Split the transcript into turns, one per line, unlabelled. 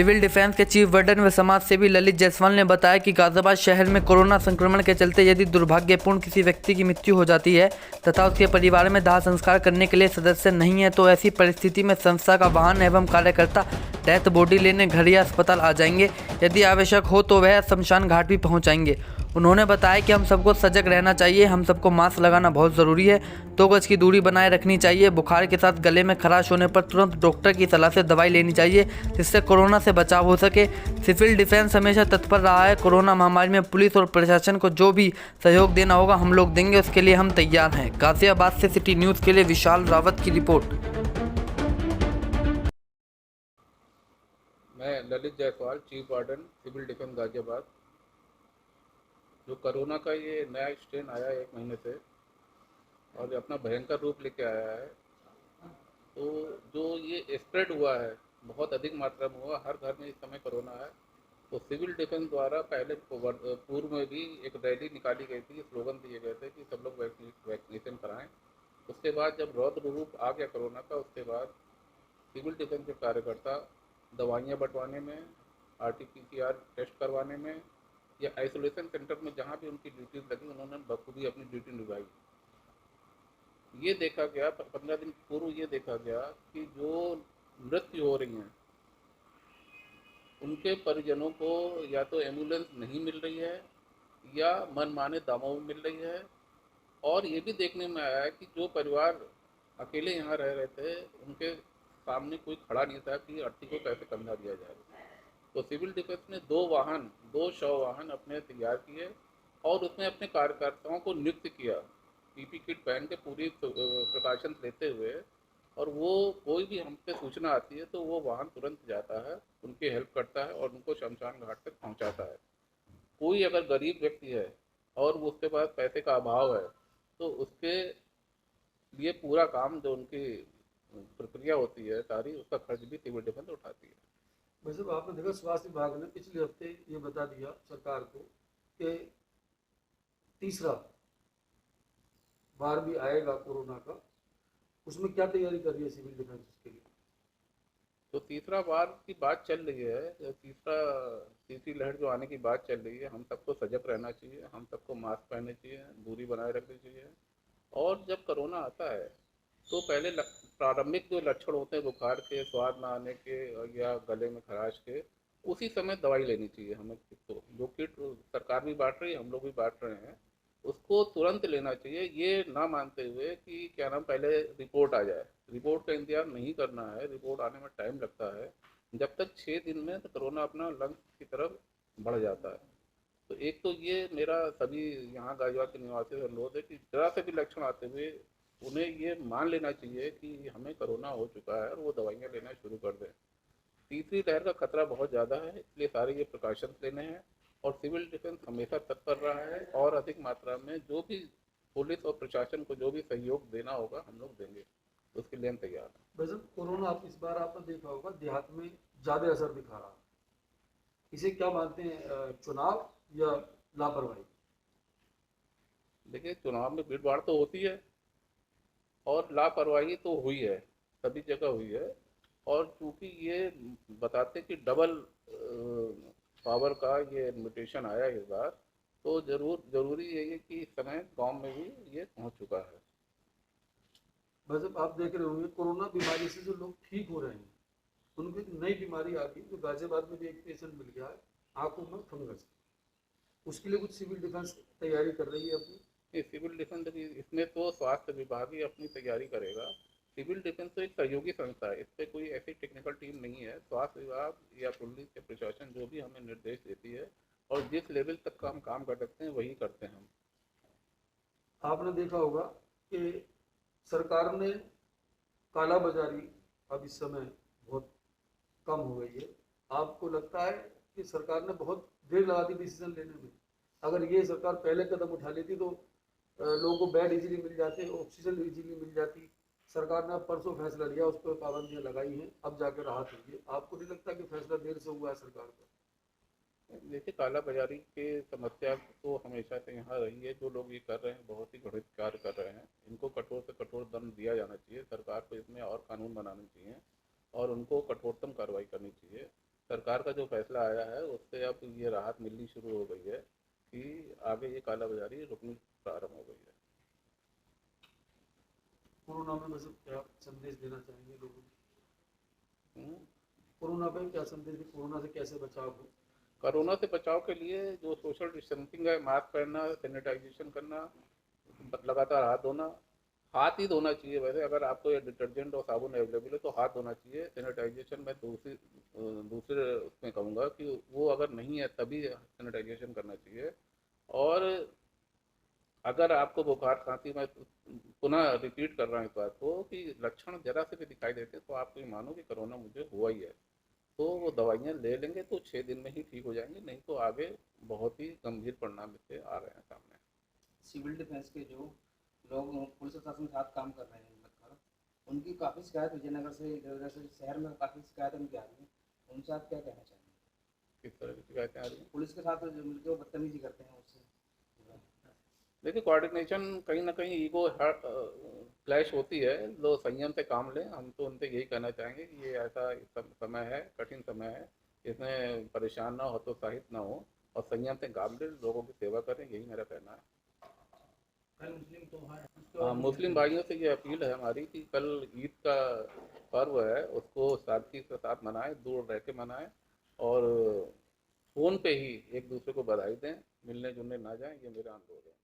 Civil defence के chief warden व समाज सेवी ललित जायसवाल ने बताया कि गाजियाबाद शहर में कोरोना संक्रमण के चलते यदि दुर्भाग्यपूर्ण किसी व्यक्ति की मृत्यु हो जाती है तथा उसके परिवार में दाह संस्कार करने के लिए सदस्य नहीं है तो ऐसी परिस्थिति में संस्था का वाहन एवं कार्यकर्ता डेथ बॉडी लेने घर या अस्पताल आ जाएंगे। यदि आवश्यक हो तो वह शमशान घाट भी पहुँचाएंगे। उन्होंने बताया कि हम सबको सजग रहना चाहिए, हम सबको मास्क लगाना बहुत ज़रूरी है, 2 गज की दूरी बनाए रखनी चाहिए। बुखार के साथ गले में खराश होने पर तुरंत डॉक्टर की सलाह से दवाई लेनी चाहिए जिससे कोरोना से बचाव हो सके। सिविल डिफेंस हमेशा तत्पर रहा है। कोरोना महामारी में पुलिस और प्रशासन को जो भी सहयोग देना होगा हम लोग देंगे, उसके लिए हम तैयार हैं। गाजियाबाद से सिटी न्यूज़ के लिए विशाल रावत की रिपोर्ट।
मैं Lalit Jaiswal, chief warden civil defence Ghaziabad. जो कोरोना का ये नया स्ट्रेन आया है 1 महीने से और ये अपना भयंकर रूप लेके आया है, तो जो ये स्प्रेड हुआ है बहुत अधिक मात्रा में हुआ, हर घर में इस समय कोरोना है। तो सिविल डिफेंस द्वारा पहले पूर्व में भी एक रैली निकाली गई थी, स्लोगन दिए गए थे कि सब लोग वैक्सीनेशन कराएं। उसके बाद जब रौद्र रूप आ गया कोरोना का, उसके बाद सिविल डिफेंस के कार्यकर्ता दवाइयाँ बंटवाने में, RT-PCR टेस्ट करवाने में या आइसोलेशन सेंटर में जहाँ भी उनकी ड्यूटीज लगी उन्होंने बखूबी अपनी ड्यूटी निभाई। ये देखा गया 15 दिन पूर्व ये देखा गया कि जो मृत्यु हो रही हैं उनके परिजनों को या तो एम्बुलेंस नहीं मिल रही है या मनमाने दामों में मिल रही है। और ये भी देखने में आया है कि जो परिवार अकेले यहाँ रह रहे थे उनके सामने कोई खड़ा नहीं था कि अर्थी को कैसे कंधा दिया जाए। तो सिविल डिफेंस ने 2 शव वाहन अपने तैयार किए और उसमें अपने कार्यकर्ताओं को नियुक्त किया, पीपी किट पहन के पूरी प्रिकॉशंस लेते हुए। और वो कोई भी हम पे सूचना आती है तो वो वाहन तुरंत जाता है, उनकी हेल्प करता है और उनको शमशान घाट तक पहुंचाता है। कोई अगर गरीब व्यक्ति है और उसके पास पैसे का अभाव है तो उसके लिए पूरा काम जो उनकी प्रक्रिया होती है सारी, उसका खर्च भी सिविल डिफेंस उठाती है।
वैसे तो आपने देखा स्वास्थ्य विभाग ने पिछले हफ्ते ये बता दिया सरकार को कि तीसरा बार भी आएगा कोरोना का। उसमें क्या तैयारी कर रही है सिविल डिफेंस उसके लिए?
तो तीसरा बार की बात चल रही है, तीसरी लहर जो आने की बात चल रही है, हम सबको सजग रहना चाहिए, हम सबको मास्क पहनने चाहिए, दूरी बनाए रखनी चाहिए। और जब कोरोना आता है तो पहले प्रारंभिक जो लक्षण होते हैं बुखार के, स्वाद ना आने के या गले में खराश के, उसी समय दवाई लेनी चाहिए हमें। तो जो किट सरकार भी बांट रही है, हम लोग भी बांट रहे हैं, उसको तुरंत लेना चाहिए। ये ना मानते हुए कि क्या नाम पहले रिपोर्ट आ जाए, रिपोर्ट का इंतजार नहीं करना है, रिपोर्ट आने में टाइम लगता है। जब तक 6 दिन में तो कोरोना अपना लंग्स की तरफ बढ़ जाता है। तो एक तो ये मेरा सभी यहाँ गाजियाबाद के निवासियों से अनुरोध है कि जरा से भी लक्षण आते हुए उन्हें ये मान लेना चाहिए कि हमें कोरोना हो चुका है और वो दवाइयाँ लेना शुरू कर दें। तीसरी लहर का खतरा बहुत ज़्यादा है, इसलिए सारे ये प्रिकॉशंस लेने हैं। और सिविल डिफेंस हमेशा तत्पर रहा है और अधिक मात्रा में जो भी पुलिस और प्रशासन को जो भी सहयोग देना होगा हम लोग देंगे, उसके लिए हम तैयार हैं।
वैसे कोरोना आप इस बार आपने देखा होगा देहात में ज्यादा असर दिखा रहा है। इसे क्या मानते हैं, चुनाव या लापरवाही?
देखिए, चुनाव में भीड़ भाड़ तो होती है और लापरवाही तो हुई है, सभी जगह हुई है। और चूंकि ये बताते कि डबल पावर का ये म्यूटेशन आया इस बार, तो जरूरी यही है कि इस समय गांव में भी ये पहुंच चुका है।
वैसे आप देख रहे होंगे कोरोना बीमारी से जो लोग ठीक हो रहे हैं उनको एक नई बीमारी आ गई। जो गाजियाबाद में भी एक पेशेंट मिल गया है, आंखों में फंगस। उसके लिए कुछ सिविल डिफेंस तैयारी कर रही है अपनी?
ये सिविल डिफेंस भी, इसमें तो स्वास्थ्य विभाग ही अपनी तैयारी करेगा। सिविल डिफेंस तो एक सहयोगी संस्था है, इस पर कोई ऐसी टेक्निकल टीम नहीं है। स्वास्थ्य विभाग या पुलिस के प्रशासन जो भी हमें निर्देश देती है और जिस लेवल तक का हम काम कर सकते हैं वही करते हैं हम।
आपने देखा होगा कि सरकार ने काला बाजारी अब इस समय बहुत कम हो गई है। आपको लगता है कि सरकार ने बहुत देर लगा दी डिसीजन लेने में? अगर ये सरकार पहले कदम उठा लेती तो लोगों को बेड इजीली मिल जाते, ऑक्सीजन इजीली मिल जाती। सरकार ने अब परसों फैसला लिया, उस पर पाबंदियां लगाई हैं, अब जाकर राहत हुई है। आपको नहीं लगता कि फैसला देर से हुआ है सरकार का?
देखिए, काला बाजारी की समस्या तो हमेशा से यहाँ रही है। जो लोग ये कर रहे हैं बहुत ही घृणित कार्य कर रहे हैं, इनको कठोर से कठोर दंड दिया जाना चाहिए। सरकार को इसमें और कानून बनाने चाहिए और उनको कठोरतम कार्रवाई करनी चाहिए। सरकार का जो फैसला आया है उससे अब ये राहत मिलनी शुरू हो गई है कि आगे ये कालाबाजारी रुकनी प्रारंभ हो गई है।
कोरोना में वैसे क्या संदेश देना चाहेंगे लोगों को?
हम्म।
कोरोना पे क्या संदेश दें? कोरोना से कैसे बचाव हो?
कोरोना से बचाव के लिए जो सोशल डिस्टेंसिंग है, मास्क पहनना, सैनिटाइजेशन करना, लगातार हाथ धोना, हाथ ही धोना चाहिए। वैसे अगर आपको ये डिटर्जेंट और साबुन अवेलेबल है तो हाथ धोना चाहिए। सैनिटाइजेशन मैं दूसरे उसमें कहूँगा कि वो अगर नहीं है तभी सैनिटाइजेशन करना चाहिए। और अगर आपको बुखार खांसी, मैं पुनः रिपीट कर रहा हूँ इस बात को, कि लक्षण जरा से भी दिखाई देते हैं तो आप ये मानो कि कोरोना मुझे हुआ ही है, तो वो दवाइयाँ ले लेंगे तो 6 दिन में ही ठीक हो जाएंगे, नहीं तो आगे बहुत ही गंभीर परिणाम इससे आ रहे हैं सामने।
सिविल डिफेंस के जो लोग पुलिस प्रशासन के साथ काम कर रहे हैं लगभग, उनकी काफ़ी शिकायत विजयनगर से इधर उधर से शहर में काफ़ी शिकायत उनकी आ रही है, उनसे आप क्या कहना चाहेंगे?
किस तरह की शिकायतें आ रही हैं?
पुलिस के साथ जो मिलकर वो बदतमीजी करते हैं उससे।
देखिए, कोऑर्डिनेशन कहीं ना कहीं ईगो क्लैश होती है, लोग संयम से काम लें। हम तो उनसे यही कहना चाहेंगे कि ये ऐसा समय है, कठिन समय है, इसमें परेशान ना हो, हतोत्साहित ना हो और संयम से काम लें, लोगों की सेवा करें, यही मेरा कहना है।
कल मुस्लिम त्योहार
हाँ, मुस्लिम भाइयों से ये अपील है हमारी कि कल ईद का पर्व है, उसको सादगी के साथ मनाएं, दूर रह के मनाएं और फ़ोन पे ही एक दूसरे को बधाई दें, मिलने जुलने ना जाएं, ये मेरा अनुरोध है।